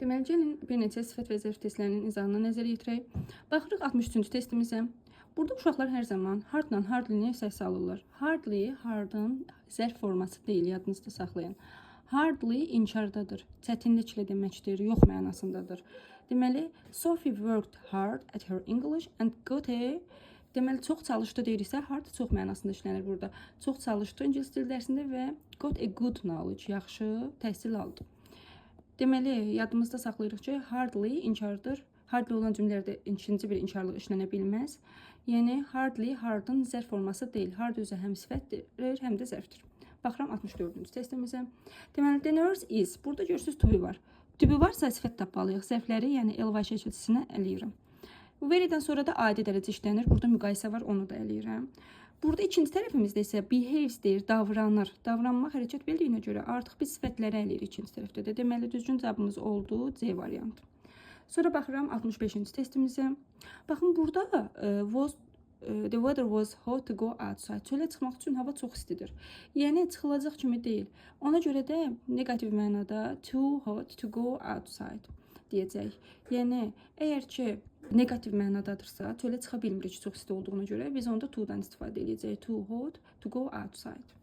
Deməli, gəlin bir neçə sifət və zərf testlərinin izahına nəzər yetirək. Baxırıq 63-cü testimizə. Burada uşaqlar hər zaman hardla hardly-ni səs salırlar. Hardly, hardın zərf forması deyil, yadınızda saxlayın. Hardly inkardadır, çətinliklə deməkdir, yox mənasındadır. Deməli, Sophie worked hard at her English and got a... Deməli, çox çalışdı deyiriksə, hard çox mənasında işlənir burada. Çox çalışdı ingilis dil dərsində və got a good knowledge, yaxşı təhsil aldı. Deməli, yadımızda saxlayırıq ki, hardly inkardır. Hardly olan cümlələrdə ikinci bir inkarlıq işlənə bilməz. Yəni, hardly hardın zərf forması deyil. Hard özü həm sifətdir, həm də zərfdir. Baxıram 64-cü testimizə. Deməli, the nurse is. Burada görürsünüz to be var. To be varsa sifət tapmalıyıq. Zərfləri, yəni ly şəkilçisinə ələyirəm. Very'dən sonra da adi dərəcə işlənir. Burada müqayisə var, onu da ələyirəm. Burada ikinci tərəfimizdə isə behaves deyir, davranır. Davranmaq hərəkət bildiyinə görə artıq biz sifətləri ələyirik ikinci tərəfdə də. Deməli, düzgün cavabımız oldu C variantı. Sonra baxıram 65-ci testimizə. Baxın, burada the weather was hot to go outside. Çölə çıxmaq üçün hava çox istidir. Yəni, çıxılacaq kimi deyil. Ona görə də negativ mənada too hot to go outside deyəcək. Yəni, əgər ki, negativ mənadadırsa, çölə çıxa bilmirik çox isti olduğuna görə biz onda to-dan istifadə edəcəyik. Too hot to go outside.